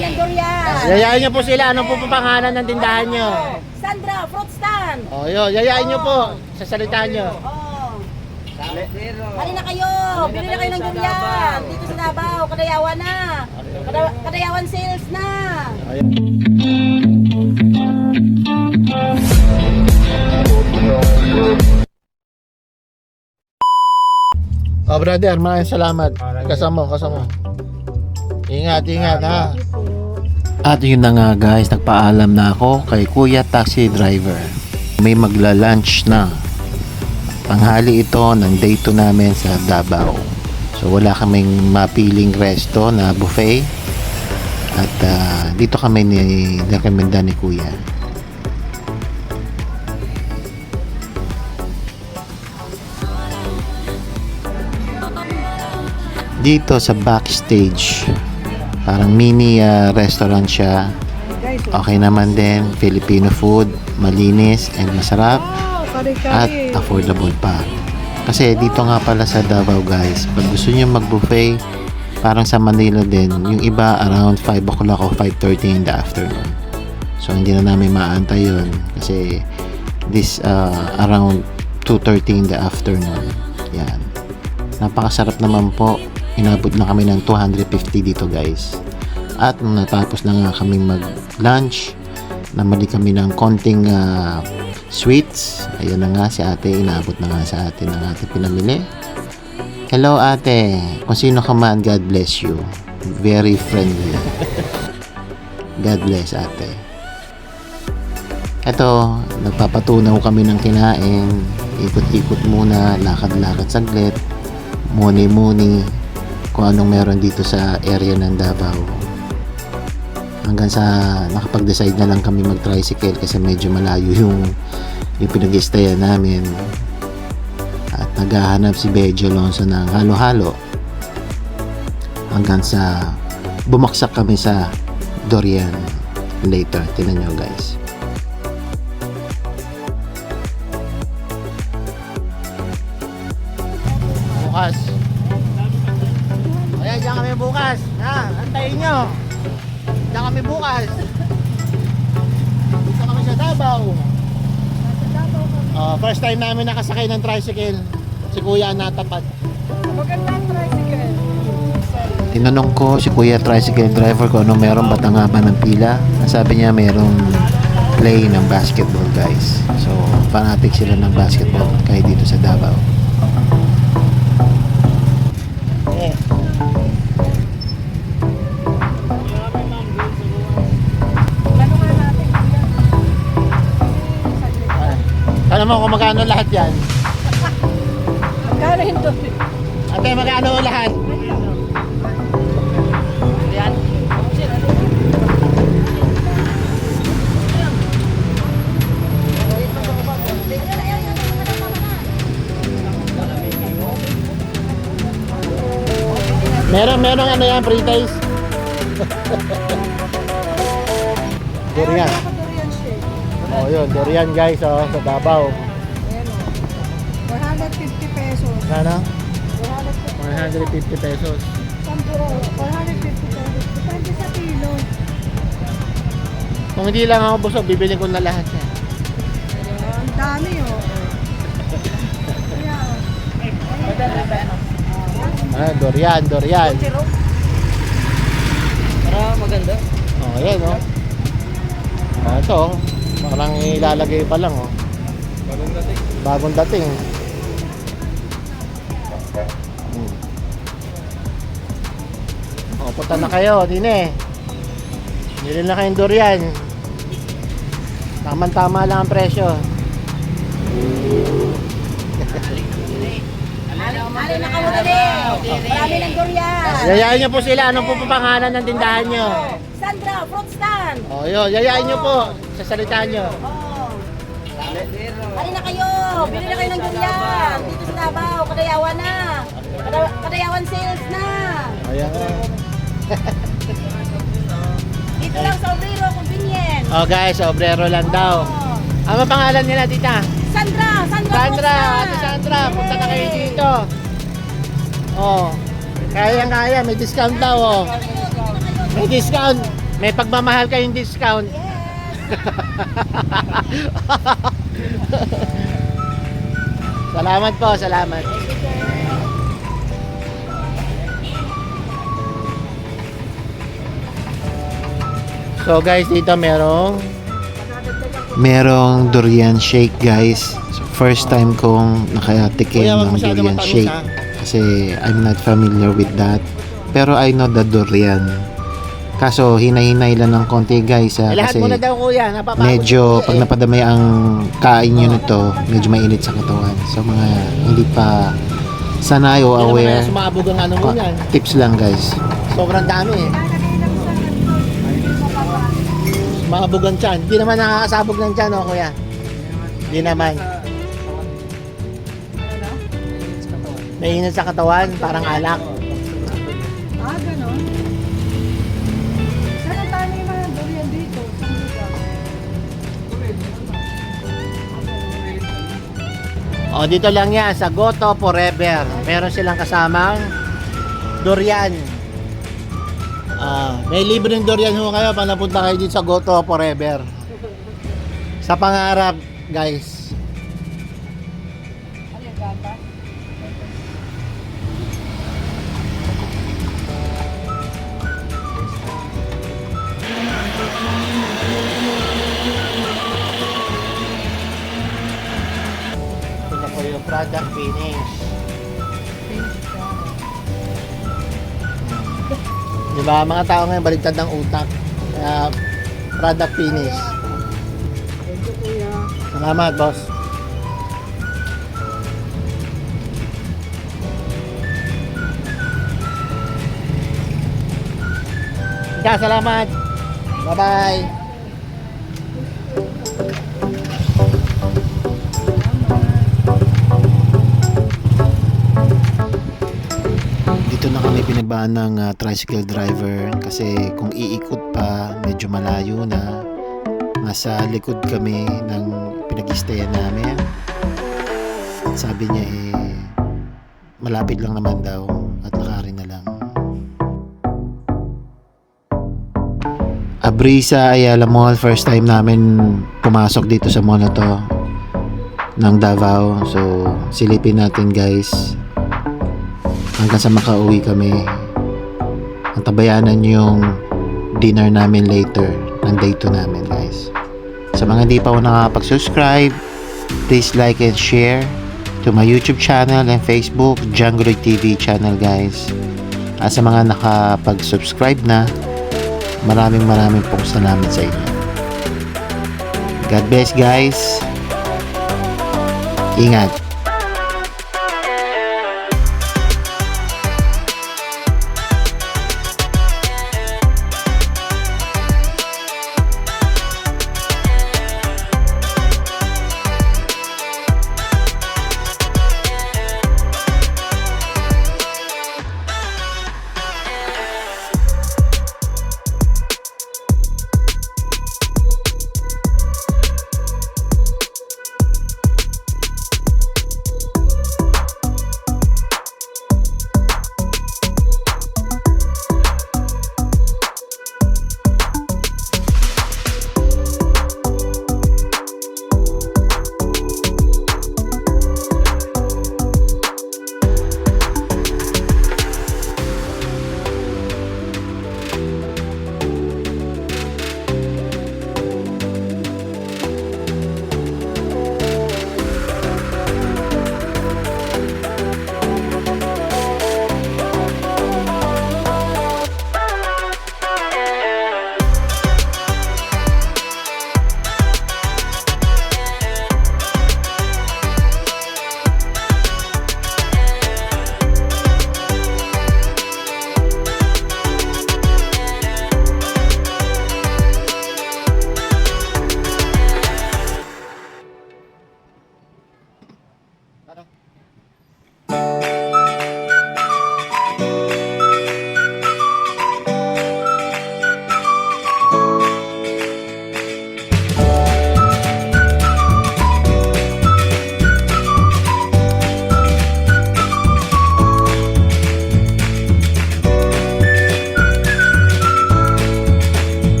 ng durian. Yayain niyo po sila. Ano po pangalan ng tindahan niyo? Sandra, fruit stand. O yun, yayain niyo po. Sa salita niyo. Hali na kayo. Bili na kayo ng durian. Dito sa Davao. Kadayawan na. Kadayawan sales na. Oh brother, maraming salamat. Kasama. Ingat ha. At yun na nga guys, nagpaalam na ako kay Kuya Taxi Driver. May magla-lunch na. Tanghali ito ng day 2 namin sa Davao. So wala kaming mapiling resto na buffet. At dito kami nirekomenda ni Kuya. Dito sa backstage, parang mini restaurant siya. Okay naman din, Filipino food, malinis and masarap at affordable pa. Kasi dito nga pala sa Davao guys, pag gusto niyo mag-buffet, parang sa Manila din, yung iba around 5 o'clock o 5:30 in the afternoon. So hindi na namin maantay yun kasi this around 2:30 in the afternoon. Yan. Napakasarap naman po. Inabot na kami ng 250 dito guys. At nung natapos na nga kami mag-lunch, namali kami ng konting sweets. Ayun na nga si ate, inabot na nga sa atin ang ate pinamili. Hello ate, kung sino ka man, God bless you. Very friendly. God bless ate. Eto, nagpapatunaw kami ng kinain. Ikot-ikot muna, lakad-lakad saglit. Muni-muni kung anong meron dito sa area ng Davao. Hanggang sa nakapag-decide na lang kami mag-tricycle kasi medyo malayo yung pinag-i-stayan namin. At naghahanap si Bejo Alonso ng halo-halo hanggang sa bumaksak kami sa Durian later. Tingnan nyo guys. Bukas. Ayan, diyan kami bukas. Antayin nyo. Diyan kami bukas. Dito kami sa Davao. First time namin nakasakay ng tricycle. Si Kuya ang natapat. Magandang tricycle. Tinanong ko si Kuya tricycle driver kung ano meron, ba't ang haba ng pila. Sabi niya merong play ng basketball guys. So fanatic sila ng basketball kahit dito sa Davao. Alam mo kung magkano lahat yan? Magkano yung durian? Ate, magkano lahat? Yan. Meron ano yan, free taste? Durian. Oh, yun, durian guys, sa Davao. Ayan o. 450 pesos. Ano? 150 pesos. Sampuro, 450 pesos. Depende sa kilo. Kung hindi lang ako busog, bibili ko na lahat yan. Ang dami o. Durian. Para maganda. Oh, ayan oh. Ito oh. Parang ilalagay pa lang oh. Bagong dating. Oh, punta na kayo, dine. Bili na kayong durian. Tama-tama lang ang presyo. Hali na kayo dali. Marami ng durian. Yayain niyo po sila. Ano po pangalan ng tindahan niyo? Sandra, fruit stand. Oh, yun. Yayain niyo po. Sa salita niyo. Hali na kayo. Bili na kayo ng durian. Dito sa Davao. Kadayawan na. Kadayawan sales na. Ayan. Dito lang sa Obrero, convenient. Oh guys, obrero lang daw. Ano pangalan nila tita? Sandra, Sandra, Ate Sandra, punta na kayo dito. Oh, kaya, may discount daw oh. May discount. May pagmamahal kayong discount. Salamat po, salamat. So guys, dito merong durian shake guys. So, first time kong nakatikim ng durian shake kasi I'm not familiar with that. Pero I know the durian. Kaso hinay-hinay lang ng konti guys kasi muna daw kuya, napapagod. medyo pag napadamay ang kain nyo nito, medyo mainit sa katawan. So mga hindi pa sanay o aware, Sumabog ang ano mo yan. tips lang guys. Sobrang dami eh. Sumabog ang tiyan. Hindi naman nakakasabog ng tiyan, oh kuya. Hindi naman. Mainit sa katawan, parang alak. Ah, ganon. Saan ang tayo yung mga durian dito? Saan lugar? O, dito lang yan, sa Goto Forever. Meron silang kasamang durian. May libreng durian ho kayo pag napunta kayo dito sa Goto Forever. Sa pangarap, guys. Ano yung gata? Ito po yung product finish. Diba, mga tao ngayon baliktad ng utak. Kaya, product finish. Thank you, kuya. Salamat, boss. Ika, salamat. Bye-bye. Dito na kami pinabaan ng tricycle driver kasi kung iikot pa medyo malayo na. Nasa likod kami ng pinag-stayan namin. At sabi niya malapit lang naman daw at lakarin na lang. Abrisa Ayala Mall, first time namin pumasok dito sa mall na to ng Davao. So silipin natin guys hanggang sa makauwi kami. Ang tabayanan yung dinner namin later ng day 2 namin guys. Sa mga di pa ako nakapag-subscribe, please like and share to my YouTube channel and Facebook Django TV channel guys. At sa mga nakapag-subscribe na, maraming pong salamat sa inyo. God bless guys. Ingat.